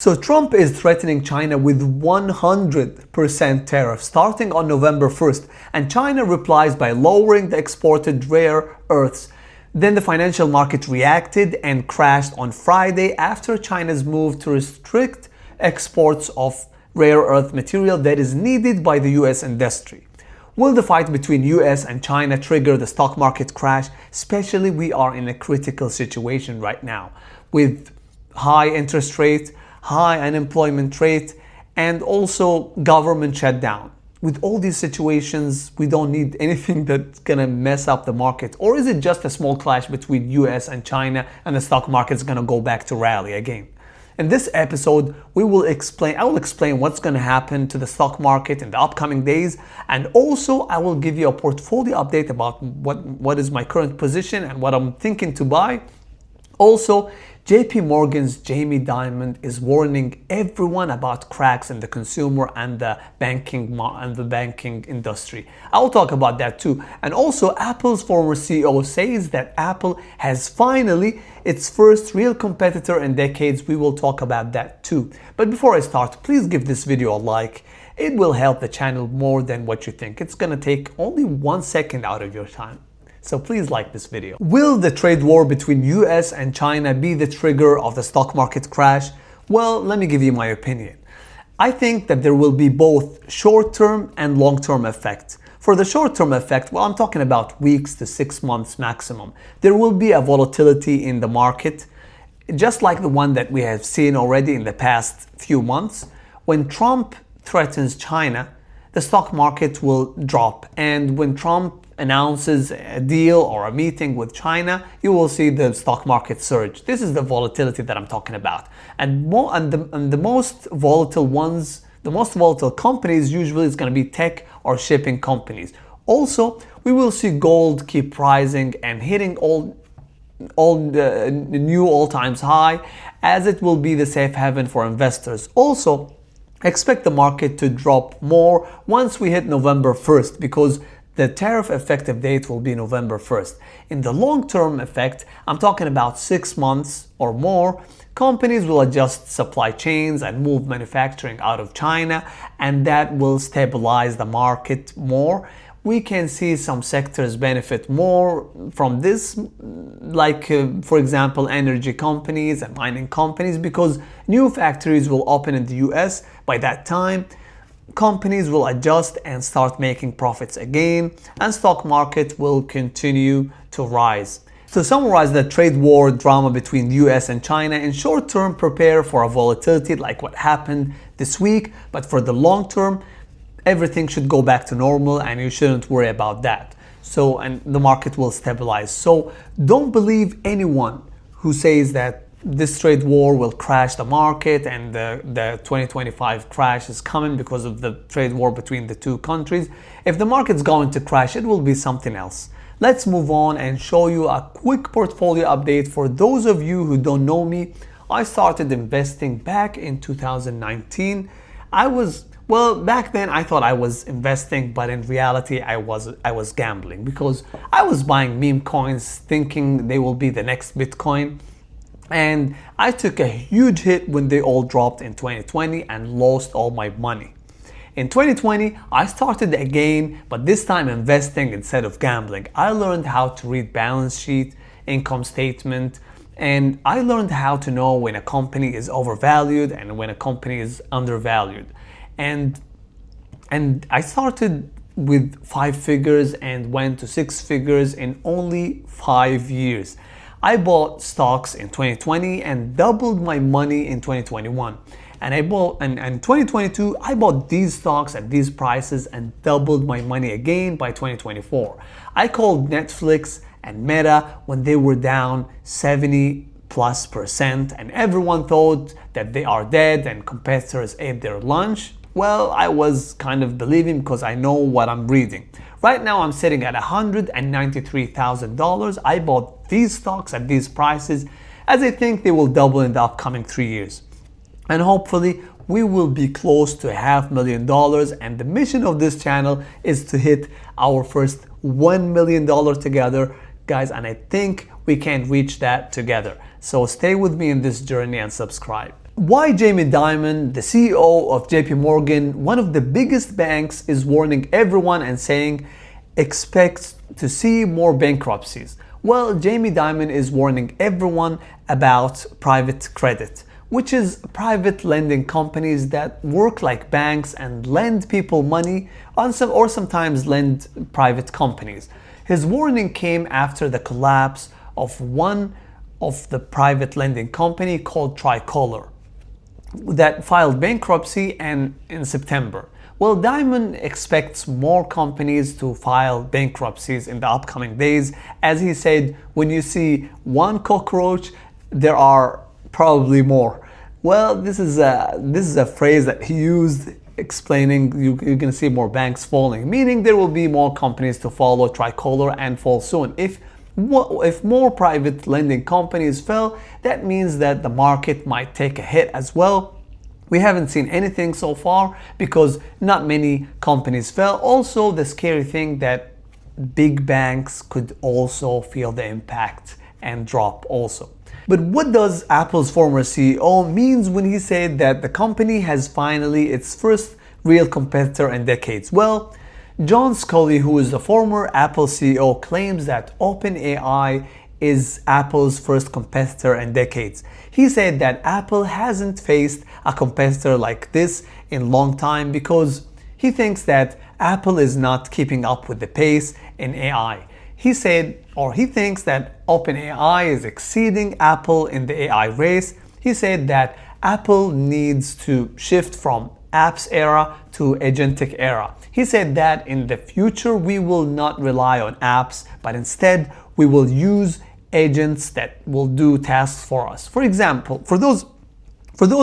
So Trump is threatening China with 100% tariff starting on November 1st, and China replies by lowering the exported rare earths. Then the financial market reacted and crashed on Friday after China's move to restrict exports of rare earth material that is needed by the US industry. Will the fight between US and China trigger the stock market crash? Especially we are in a critical situation right now with high interest rate, high unemployment rate, and also government shutdown. With all these situations, we don't need anything that's gonna mess up the market. Or is it just a small clash between US and China and the stock market's gonna go back to rally again? In this episode, I will explain what's gonna happen to the stock market in the upcoming days, and also I will give you a portfolio update about what is my current position and what I'm thinking to buy. Also, JPMorgan's Jamie Dimon is warning everyone about cracks in the consumer and the banking industry. I'll talk about that too. And also, Apple's former CEO says that Apple has finally its first real competitor in decades. We will talk about that too. But before I start, please give this video a like. It will help the channel more than what you think. It's gonna take only 1 second out of your time. So please like this video. Will the trade war between US and China be the trigger of the stock market crash? Well, let me give you my opinion. I think that there will be both short-term and long-term effects. For the short-term effect, well, I'm talking about weeks to 6 months maximum. There will be a volatility in the market, just like the one that we have seen already in the past few months. When Trump threatens China, the stock market will drop. And when Trump announces a deal or a meeting with China, you will see the stock market surge. This is the volatility that I'm talking about. And the most volatile ones, the most volatile companies usually is going to be tech or shipping companies. Also, we will see gold keep rising and hitting all the new all-times high, as it will be the safe haven for investors. Also, expect the market to drop more once we hit November 1st, because the tariff effective date will be November 1st. In the long-term effect, I'm talking about 6 months or more, companies will adjust supply chains and move manufacturing out of China, and that will stabilize the market more. We can see some sectors benefit more from this, like for example energy companies and mining companies, because new factories will open in the US. By that time, companies will adjust and start making profits again, and stock market will continue to rise. To summarize the trade war drama between the US and China, in short term, prepare for a volatility like what happened this week, but for the long term, everything should go back to normal and you shouldn't worry about that. And the market will stabilize. So don't believe anyone who says that this trade war will crash the market and the 2025 crash is coming because of the trade war between the two countries. If the market's going to crash, it will be something else. Let's move on and show you a quick portfolio update. For those of you who don't know me, I started investing back in 2019. Back then I thought I was investing, but in reality I was gambling, because I was buying meme coins thinking they will be the next Bitcoin. And I took a huge hit when they all dropped in 2020 and lost all my money. In 2020, I started again, but this time investing instead of gambling. I learned how to read balance sheet, income statement, and I learned how to know when a company is overvalued and when a company is undervalued. And I started with 5 figures and went to 6 figures in only 5 years. I bought stocks in 2020 and doubled my money in 2021. And in 2022, I bought these stocks at these prices and doubled my money again by 2024. I called Netflix and Meta when they were down 70+%, and everyone thought that they are dead and competitors ate their lunch. Well, I was kind of believing because I know what I'm reading. Right now, I'm sitting at $193,000. I bought these stocks at these prices as I think they will double in the upcoming 3 years. And hopefully, we will be close to $500,000. And the mission of this channel is to hit our first $1 million together, guys. And I think we can reach that together. So stay with me in this journey and subscribe. Why Jamie Dimon, the CEO of JPMorgan, one of the biggest banks, is warning everyone and saying expect to see more bankruptcies. Well, Jamie Dimon is warning everyone about private credit, which is private lending companies that work like banks and lend people money on or sometimes lend private companies. His warning came after the collapse of one of the private lending company called Tricolor that filed bankruptcy and in September. Well, Dimon expects more companies to file bankruptcies in the upcoming days. As he said, when you see one cockroach, there are probably more. Well, this is a phrase that he used explaining you're going to see more banks falling, meaning there will be more companies to follow Tricolor and fall soon. If more private lending companies fell, that means that the market might take a hit as well. We haven't seen anything so far because not many companies fell. Also, the scary thing that big banks could also feel the impact and drop also. But what does Apple's former CEO means when he said that the company has finally its first real competitor in decades? Well, John Sculley, who is the former Apple CEO, claims that OpenAI is Apple's first competitor in decades. He said that Apple hasn't faced a competitor like this in a long time because he thinks that Apple is not keeping up with the pace in AI. He thinks that OpenAI is exceeding Apple in the AI race. He said that Apple needs to shift from apps era to agentic era. He said that in the future we will not rely on apps, but instead we will use agents that will do tasks for us. For example, for those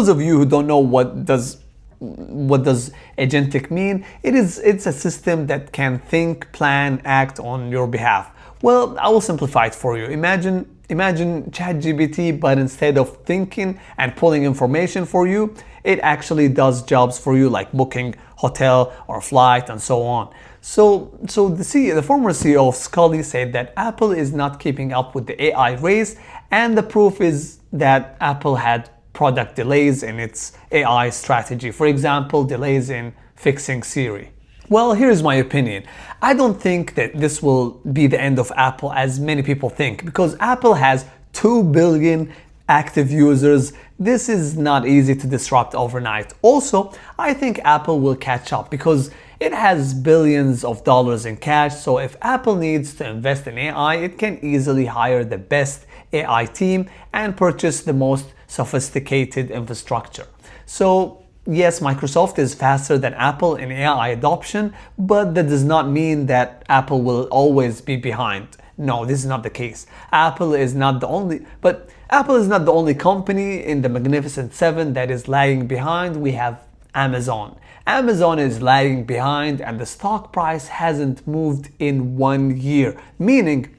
of you who don't know what does agentic mean, it's a system that can think, plan, act on your behalf. Well, I will simplify it for you. Imagine ChatGPT, but instead of thinking and pulling information for you, it actually does jobs for you like booking hotel or flight and so on. So the former CEO of Sculley said that Apple is not keeping up with the AI race, and the proof is that Apple had product delays in its AI strategy. For example, delays in fixing Siri. Well, here's my opinion. I don't think that this will be the end of Apple as many people think, because Apple has 2 billion active users. This is not easy to disrupt overnight. Also, I think Apple will catch up because it has billions of dollars in cash. So if Apple needs to invest in AI, it can easily hire the best AI team and purchase the most sophisticated infrastructure. So yes, Microsoft is faster than Apple in AI adoption, but that does not mean that Apple will always be behind. No, this is not the case. Apple is not the only company in the Magnificent Seven that is lagging behind. We have Amazon. Amazon is lagging behind and the stock price hasn't moved in 1 year, meaning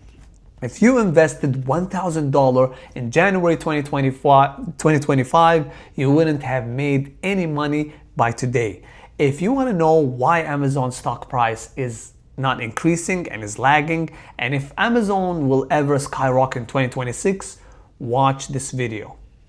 if you invested $1,000 in January 2025, you wouldn't have made any money by today. If you want to know why Amazon stock price is not increasing and is lagging, and if Amazon will ever skyrocket in 2026, watch this video.